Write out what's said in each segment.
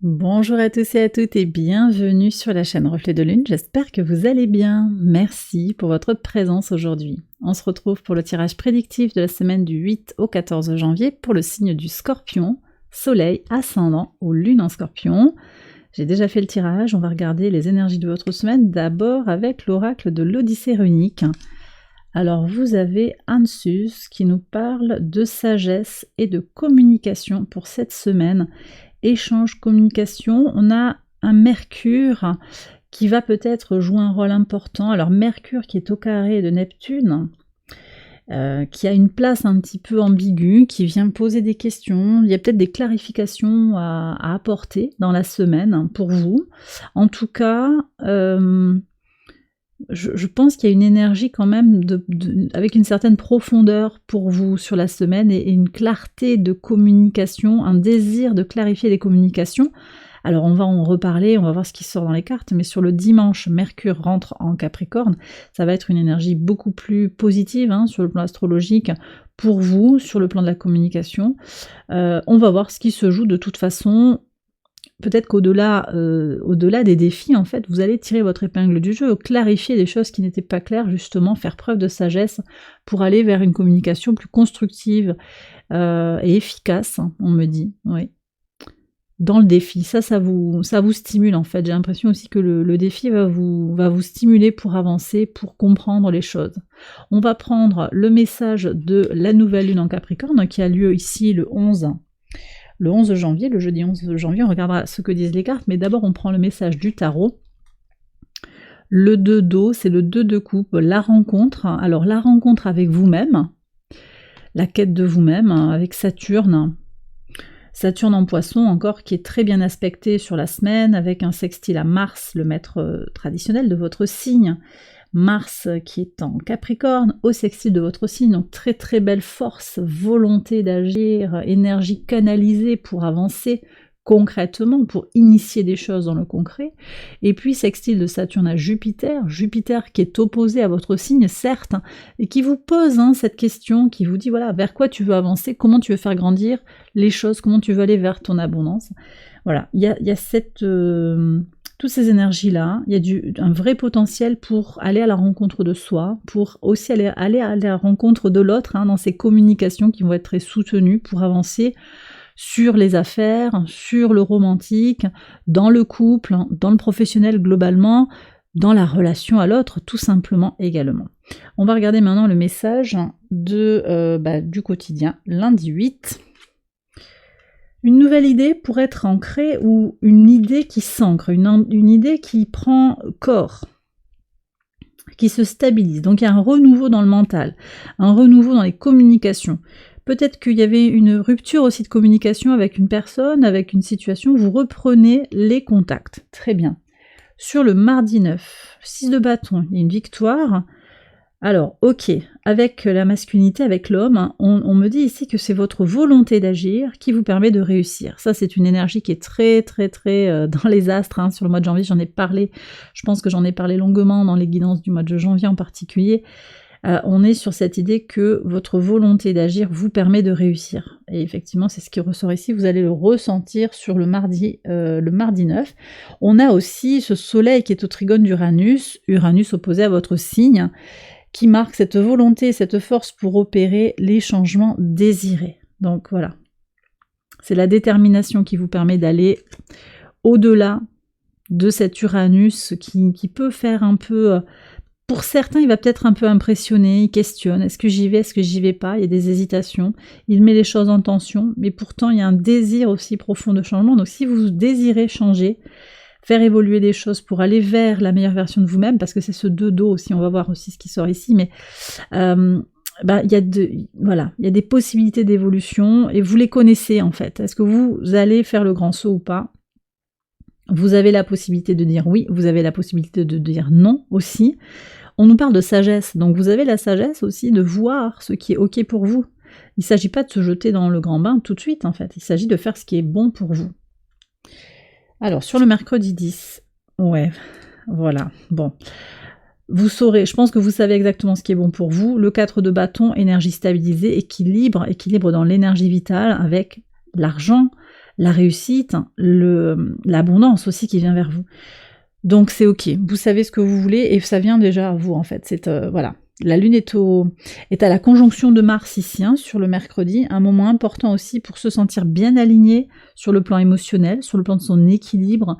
Bonjour à tous et à toutes et bienvenue sur la chaîne Reflet de Lune, j'espère que vous allez bien. Merci pour votre présence aujourd'hui. On se retrouve pour le tirage prédictif de la semaine du 8 au 14 janvier pour le signe du Scorpion, Soleil, Ascendant ou Lune en Scorpion. J'ai déjà fait le tirage, on va regarder les énergies de votre semaine d'abord avec l'oracle de l'Odyssée runique. Alors vous avez Ansus qui nous parle de sagesse et de communication pour cette semaine. Échange, communication, on a un Mercure qui va peut-être jouer un rôle important. Alors Mercure qui est au carré de Neptune, qui a une place un petit peu ambiguë, qui vient poser des questions. Il y a peut-être des clarifications à apporter dans la semaine pour vous. En tout cas, je pense qu'il y a une énergie quand même avec une certaine profondeur pour vous sur la semaine et une clarté de communication, un désir de clarifier les communications. Alors on va en reparler, on va voir ce qui sort dans les cartes, mais sur le dimanche, Mercure rentre en Capricorne, ça va être une énergie beaucoup plus positive sur le plan astrologique pour vous, sur le plan de la communication. On va voir ce qui se joue de toute façon. Peut-être qu'au-delà des défis, en fait, vous allez tirer votre épingle du jeu, clarifier des choses qui n'étaient pas claires, justement, faire preuve de sagesse pour aller vers une communication plus constructive et efficace, on me dit, oui. Dans le défi, ça vous stimule, en fait. J'ai l'impression aussi que le défi va vous stimuler pour avancer, pour comprendre les choses. On va prendre le message de la nouvelle lune en Capricorne, qui a lieu ici le 11 janvier, le jeudi 11 janvier, on regardera ce que disent les cartes, mais d'abord on prend le message du tarot. Le 2 d'eau, c'est le 2 de coupe, la rencontre. Alors la rencontre avec vous-même, la quête de vous-même, avec Saturne. Saturne en Poisson encore, qui est très bien aspecté sur la semaine, avec un sextile à Mars, le maître traditionnel de votre signe. Mars qui est en Capricorne, au sextile de votre signe, donc très très belle force, volonté d'agir, énergie canalisée pour avancer concrètement, pour initier des choses dans le concret. Et puis sextile de Saturne à Jupiter, Jupiter qui est opposé à votre signe, certes, et qui vous pose cette question, qui vous dit voilà, vers quoi tu veux avancer, comment tu veux faire grandir les choses, comment tu veux aller vers ton abondance. Voilà, il y a cette... toutes ces énergies-là, il y a un vrai potentiel pour aller à la rencontre de soi, pour aussi aller à la rencontre de l'autre, dans ces communications qui vont être très soutenues pour avancer sur les affaires, sur le romantique, dans le couple, dans le professionnel globalement, dans la relation à l'autre, tout simplement également. On va regarder maintenant le message du quotidien, lundi 8. Une nouvelle idée pourrait être ancrée ou une idée qui s'ancre, une idée qui prend corps, qui se stabilise. Donc il y a un renouveau dans le mental, un renouveau dans les communications. Peut-être qu'il y avait une rupture aussi de communication avec une personne, avec une situation, vous reprenez les contacts. Très bien. Sur le mardi 9, 6 de bâton, il y a une victoire. Alors, ok, avec la masculinité, avec l'homme, on me dit ici que c'est votre volonté d'agir qui vous permet de réussir. Ça, c'est une énergie qui est très, très, très dans les astres. Sur le mois de janvier, j'en ai parlé. Je pense que j'en ai parlé longuement dans les guidances du mois de janvier en particulier. On est sur cette idée que votre volonté d'agir vous permet de réussir. Et effectivement, c'est ce qui ressort ici. Vous allez le ressentir sur le mardi 9. On a aussi ce soleil qui est au trigone d'Uranus, Uranus opposé à votre signe, qui marque cette volonté, cette force pour opérer les changements désirés. Donc voilà, c'est la détermination qui vous permet d'aller au-delà de cet Uranus qui peut faire un peu... Pour certains, il va peut-être un peu impressionner, il questionne, est-ce que j'y vais, est-ce que j'y vais pas, il y a des hésitations, il met les choses en tension, mais pourtant il y a un désir aussi profond de changement. Donc si vous désirez changer, faire évoluer des choses pour aller vers la meilleure version de vous-même, parce que c'est ce 2 d'eau aussi, on va voir aussi ce qui sort ici, mais il y a des possibilités d'évolution, et vous les connaissez en fait. Est-ce que vous allez faire le grand saut ou pas? Vous avez la possibilité de dire oui, vous avez la possibilité de dire non aussi. On nous parle de sagesse, donc vous avez la sagesse aussi de voir ce qui est ok pour vous. Il ne s'agit pas de se jeter dans le grand bain tout de suite en fait, il s'agit de faire ce qui est bon pour vous. Alors, sur le mercredi 10, ouais, voilà, bon. Vous saurez, je pense que vous savez exactement ce qui est bon pour vous. Le 4 de bâton, énergie stabilisée, équilibre dans l'énergie vitale avec l'argent, la réussite, l'abondance aussi qui vient vers vous. Donc c'est ok, vous savez ce que vous voulez et ça vient déjà à vous en fait. Voilà. La Lune est à la conjonction de Mars ici, hein, sur le mercredi, un moment important aussi pour se sentir bien aligné sur le plan émotionnel, sur le plan de son équilibre,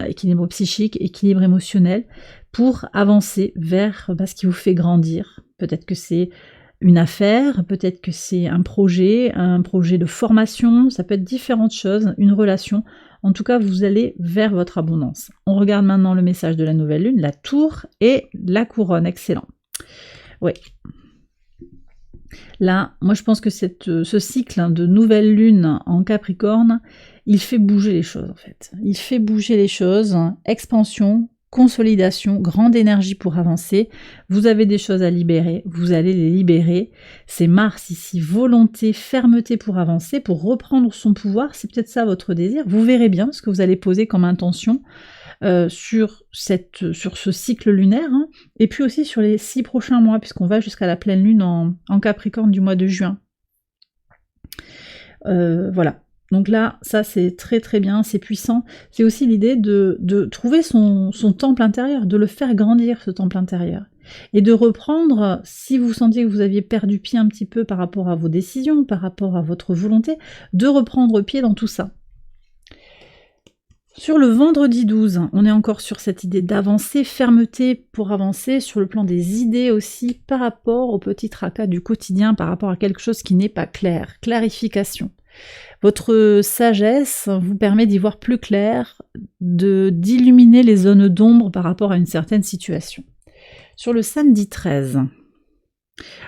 équilibre psychique, équilibre émotionnel, pour avancer vers ce qui vous fait grandir. Peut-être que c'est une affaire, peut-être que c'est un projet de formation, ça peut être différentes choses, une relation. En tout cas, vous allez vers votre abondance. On regarde maintenant le message de la nouvelle lune, la tour et la couronne. Excellent. Oui. Là, moi je pense que ce cycle de nouvelle lune en Capricorne, il fait bouger les choses en fait. Il fait bouger les choses, expansion, consolidation, grande énergie pour avancer. Vous avez des choses à libérer, vous allez les libérer. C'est Mars ici, volonté, fermeté pour avancer, pour reprendre son pouvoir. C'est peut-être ça votre désir. Vous verrez bien ce que vous allez poser comme intention sur ce cycle lunaire, hein, et puis aussi sur les 6 prochains mois, puisqu'on va jusqu'à la pleine lune en Capricorne du mois de juin. Voilà. Donc là, ça c'est très très bien, c'est puissant. C'est aussi l'idée de trouver son temple intérieur, de le faire grandir, ce temple intérieur. Et de reprendre, si vous sentiez que vous aviez perdu pied un petit peu par rapport à vos décisions, par rapport à votre volonté, de reprendre pied dans tout ça. Sur le vendredi 12, on est encore sur cette idée d'avancer, fermeté pour avancer, sur le plan des idées aussi, par rapport au petit tracas du quotidien, par rapport à quelque chose qui n'est pas clair, clarification. Votre sagesse vous permet d'y voir plus clair, d'illuminer les zones d'ombre par rapport à une certaine situation. Sur le samedi 13,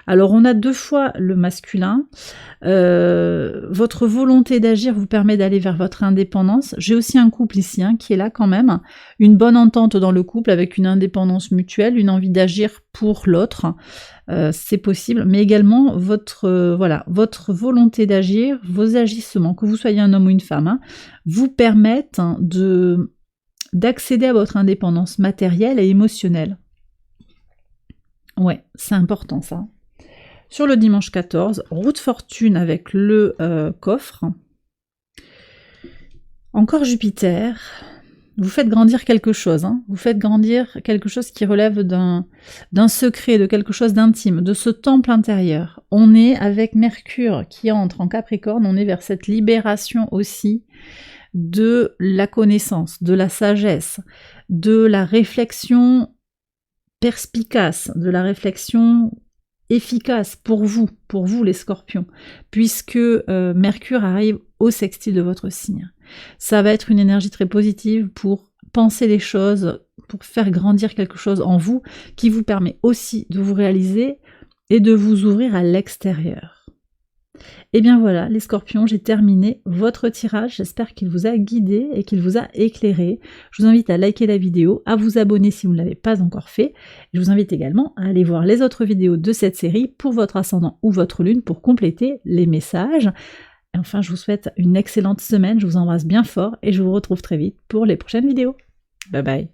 alors on a 2 fois le masculin, votre volonté d'agir vous permet d'aller vers votre indépendance. J'ai aussi un couple ici qui est là quand même, une bonne entente dans le couple avec une indépendance mutuelle, une envie d'agir pour l'autre, c'est possible, mais également votre volonté d'agir, vos agissements, que vous soyez un homme ou une femme, vous permettent d'accéder à votre indépendance matérielle et émotionnelle. Ouais, c'est important ça. Sur le dimanche 14, route fortune avec le coffre. Encore Jupiter. Vous faites grandir quelque chose. Vous faites grandir quelque chose qui relève d'un secret, de quelque chose d'intime, de ce temple intérieur. On est avec Mercure qui entre en Capricorne, on est vers cette libération aussi de la connaissance, de la sagesse, de la réflexion perspicace, de la réflexion efficace pour vous les scorpions, puisque Mercure arrive au sextile de votre signe. Ça va être une énergie très positive pour penser les choses, pour faire grandir quelque chose en vous, qui vous permet aussi de vous réaliser et de vous ouvrir à l'extérieur. Et bien voilà, les scorpions, j'ai terminé votre tirage. J'espère qu'il vous a guidé et qu'il vous a éclairé. Je vous invite à liker la vidéo, à vous abonner si vous ne l'avez pas encore fait. Je vous invite également à aller voir les autres vidéos de cette série pour votre ascendant ou votre lune pour compléter les messages. Et enfin, je vous souhaite une excellente semaine. Je vous embrasse bien fort et je vous retrouve très vite pour les prochaines vidéos. Bye bye.